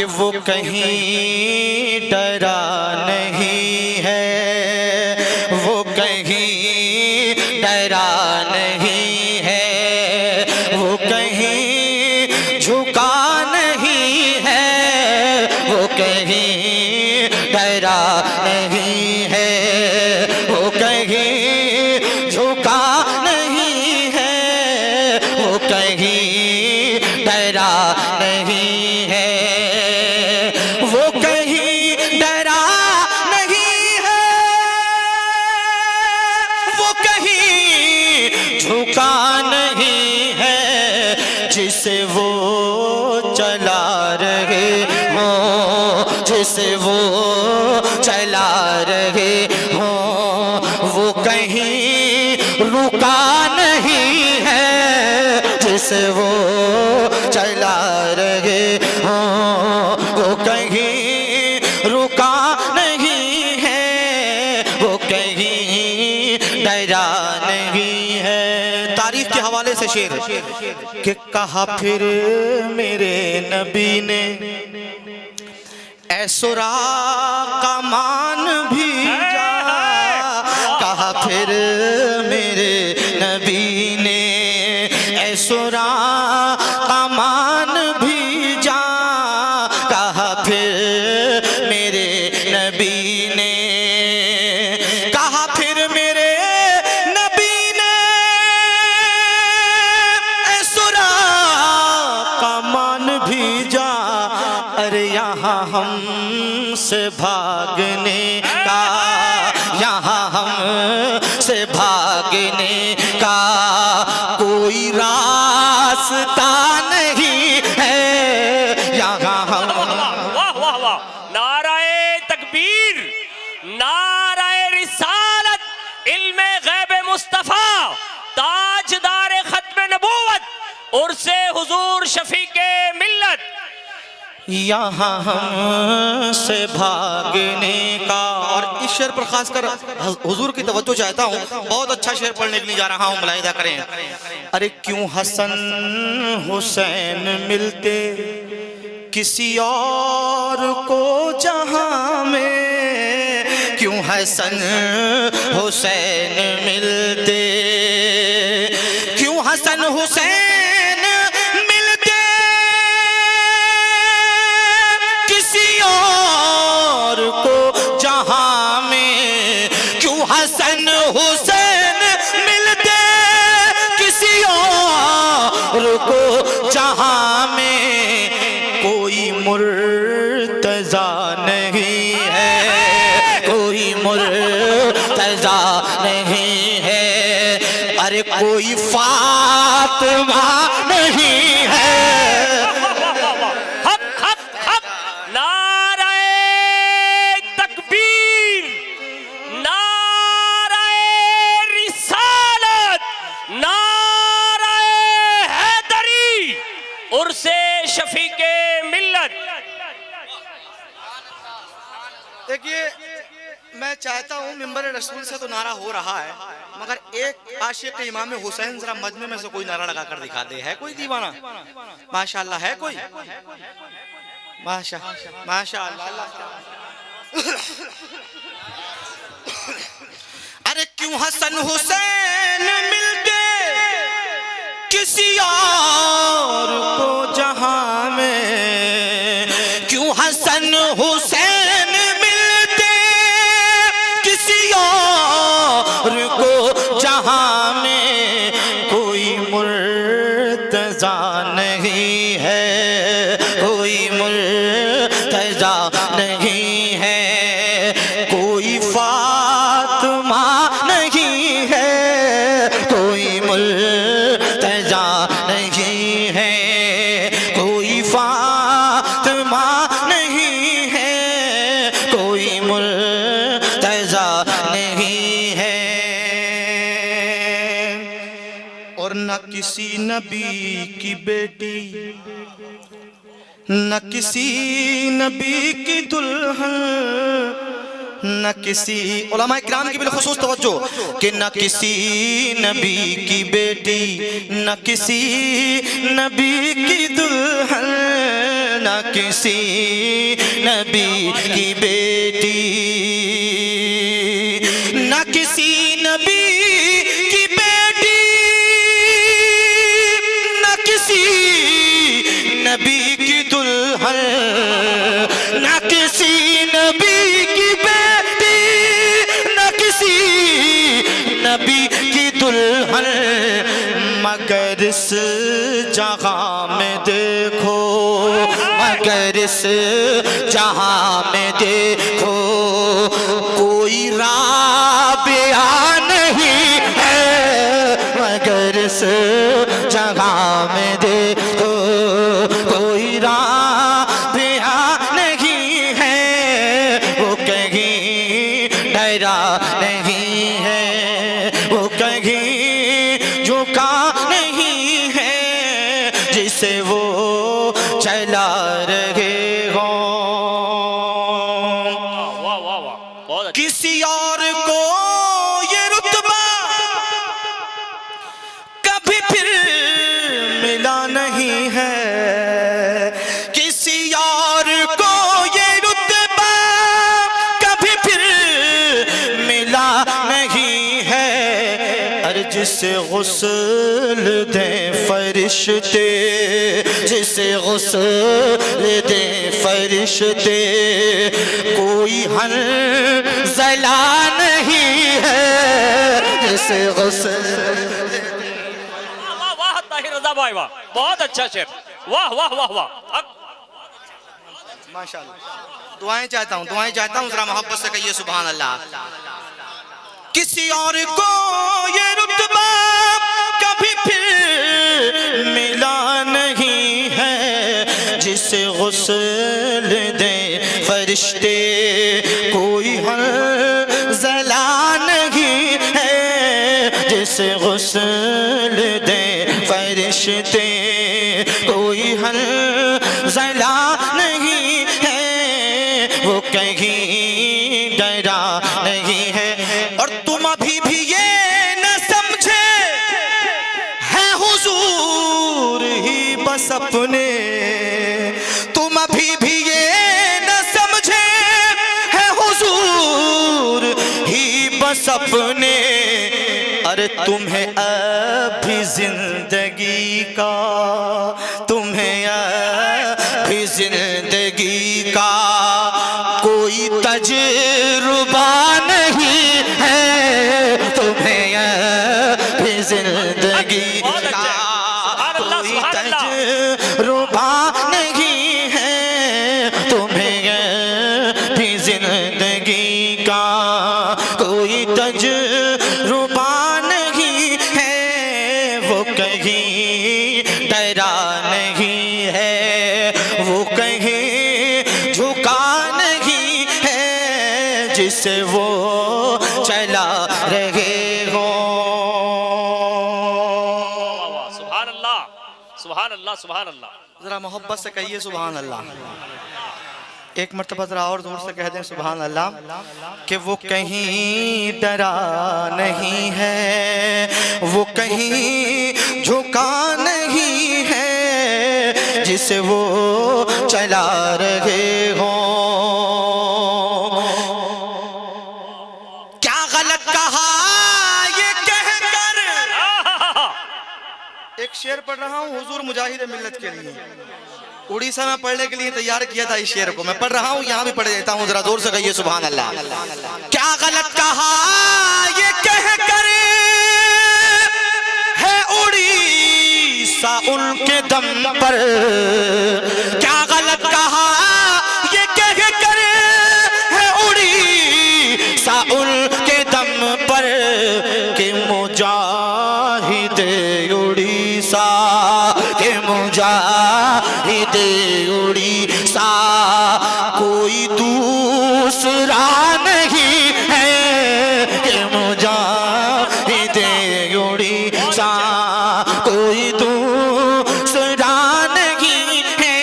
कि वो कहीं डरा नहीं है, वो कहीं डरा नहीं है, वो कहीं झुका नहीं है, वो कहीं डरा नहीं है, वो कहीं झुका नहीं है, वो कहीं डरा नहीं है, वो कहीं डरा नहीं है, वो कहीं झुका नहीं है, जिसे वो चला रहे हो, जिसे वो चला रहे हो, वो कहीं रुका नहीं है, जिसे वो चला रहे हो, वो कहीं रुका नहीं है, वो कहीं डरा नहीं है। तारीख के हवाले से शेर कि कहा फिर मेरे नबी ने ऐसुरा का मान भी जा, कहा फिर मेरे नबी ने ऐसुरा का मान भी जा, कहा फिर मेरे नबी ने, कहा फिर मेरे नबी ने ऐसुरा का मान भी जा, अरे यहाँ हमसे भागने का, यहाँ हमसे भागने का कोई रास्ता नहीं है, यहाँ हम। वाह वाह वाह, नाराए तकबीर, नाराए रिसालत, इल्मे गैब मुस्तफा, ताजदार खत्म नबूवत, उर्से हुजूर शफीके मिल्लत। यहाँ हमसे भागने का। और इस शेर पर खासकर हुजूर की तवज्जो चाहता हूँ, बहुत अच्छा शेर पढ़ने के लिए जा रहा हूँ, मुलाहिदा करें। अरे क्यों हसन हुसैन मिलते किसी और को जहां में, क्यों हसन हुसैन मिलते, क्यों हसन हुसैन हसन हुसैन मिलते किसी और को जहां में, कोई मुर्तजा नहीं है, कोई मुर्तजा नहीं है, अरे कोई फातिमा नहीं है। देखिए, मैं चाहता हूँ मिंबर रसूल से तो नारा हो रहा है, मगर एक आशिक इमाम हुसैन जरा मजमे में से कोई नारा लगा कर दिखा दे। है कोई दीवाना? माशाअल्लाह, है कोई? माशाअल्लाह। अरे क्यों हसन हुसैन मिलते किसी और को जहां में, क्यों हसन हुसैन मिलते किसी और को जहां में, कोई मुर्तजा नहीं है, कोई मुर्तजा नहीं है, कोई फातिमा नहीं है, कोई मुर्तजा नहीं है, कोई फातिमा नहीं है, कोई मुर्तजा नहीं है। और न किसी नबी की बेटी, न किसी नबी की दुल्हन, न किसी उलमा इकराम की बिलखुसूस तवज्जो कि न किसी नबी की बेटी, न किसी नबी की दुल्हन, न किसी नबी की बेटी, न किसी नबी की बेटी, न किसी नबी की दुल्हन, न किसी नबी की बेटी, न किसी नबी की दुल्हन, मगर इस जहां में देखो, मगर इस जहां में देखो कोई राबिया नहीं है, मगर इस जहां में देखो कोई राबिया नहीं है, वो कहीं डरा नहीं है, वो कहीं झुका नहीं है, जिसे वो चला रहे हो। वाह वाह वाह, बहुत अच्छा। किसी और को ये रुतबा कभी फिर मिला नहीं है, किसी और को ये रुतबा कभी फिर मिला नहीं है, अरे जिसे गुस्ल दे फरिश्ते, जिसे गुस्ल दे फरिश्ते, कोई हंज़ला नहीं है, जिसे गुस्ल। वाह वाह ताहिर रज़ा भाई, वाह बहुत अच्छा शेर, वाह वाह वाह वाह। माशाअल्लाह। दुआएं चाहता हूँ जरा मोहब्बत से कहिए सुभान अल्लाह। किसी और को ये रुतबा कभी फिर मिला नहीं है, जिसे गुस्ल दे फरिश्ते, कोई हंज़ला नहीं है, जिसे गुस्ल दे फरिश्ते, कोई हंज़ला नहीं है, वो कहीं डरा नहीं है। और तुम अभी भी ये न समझे है हुजूर ही बस अपने, तुम अभी भी ये न समझे है हुजूर ही बस अपने, अरे तुम्हें अभी जिंदगी का, तुम्हें अभी जिंदगी का कोई तजुर्बा नहीं है, तुम्हें अभी जिंदगी का कोई तजुर्बा नहीं है, तुम्हें अभी जिंदगी का कोई तजुर्बा नहीं है, वो कहीं डरा नहीं है, वो कहीं झुका नहीं है, जिसे वो चला रहे हो। सुभान अल्लाह सुभान अल्लाह सुभान अल्लाह। जरा मोहब्बत से कहिए सुभान अल्लाह। एक मर्तबा जरा और जोर से कह दें सुभान अल्लाह, कि वो कहीं डरा नहीं है, वो कहीं झुका नहीं है, जिसे वो चला रहे हो। क्या गलत कहा ये कहकर, एक शेर पढ़ रहा हूँ हुजूर मुजाहिद मिल्लत के लिए, उड़ीसा में पढ़ने के लिए तैयार किया था इस शेर को, मैं पढ़ रहा हूँ यहाँ भी पढ़ देता हूँ, जरा जोर से कहिए सुभान अल्लाह। क्या गलत कहा ये कहकर है उड़ीसा उनके दम पर, क्या गलत कहा ये कहकर है उड़ीसा उनके दम पर, कि मुजाहिद उड़ीसा, के मुजाहिद उड़ीसा कोई दूसरा नहीं है, कि मुजाहिद उड़ीसा कोई दूसरा नहीं है,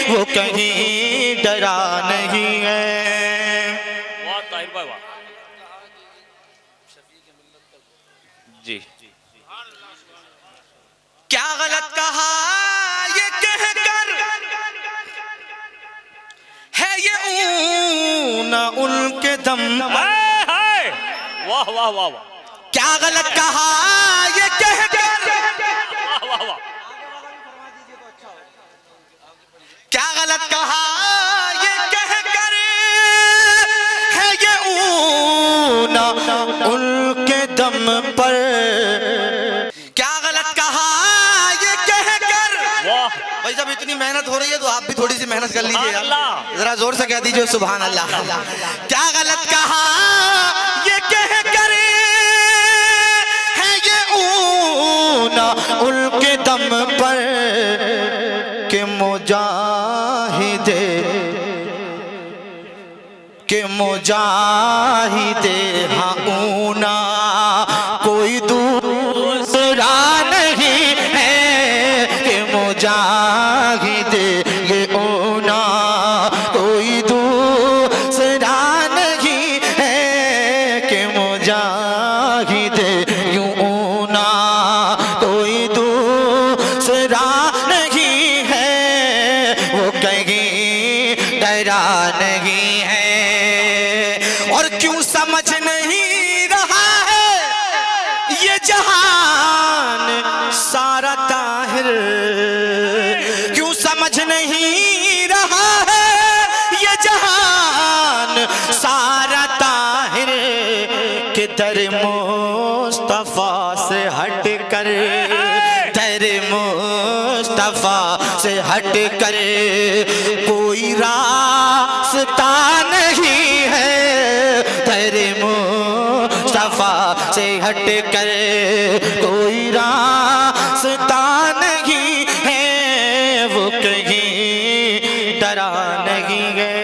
वो कहीं डरा नहीं है। वाह ताहिर भाई वाह जी। क्या गलत कहा ये कहकर ना उनके दम। हाय हाय वाह वाह वाह वाह क्या गलत कहा ये कह कर, वाह वाह वाह क्या गलत कहा ये कह कर, है ये ऊना उनके दम पर। क्या गलत कहा ये कह कर। वाह भाई जब इतनी मेहनत हो रही है तो आप भी थोड़ी सी मेहनत कर लीजिए यार, अल्लाह। जरा जोर से कह दीजिए सुभान अल्लाह। क्या गलत कहा ये कह कर, है ये ऊना उनके दम पर, के मुजाहिदे हाँ ऊना कोई दूसरा नहीं है। के मुजाहिदे ये ऊना कोई दूसरा नहीं है। के मुजाहिदे यूं ऊना कोई दूसरा नहीं है। वो कहीं डरा नहीं है। और क्यों समझ नहीं रहा है ये जहान सारा ताहिर। क्यों समझ नहीं रहा है ये जहान सारा ताहिर, के दर मुस्तफा से हट कर, दर मुस्तफा से हट कर कोई रास्ता नहीं है। दर मुस्तफा से हट कर कोई रास्ता नहीं है। वो कहीं डरा नहीं है।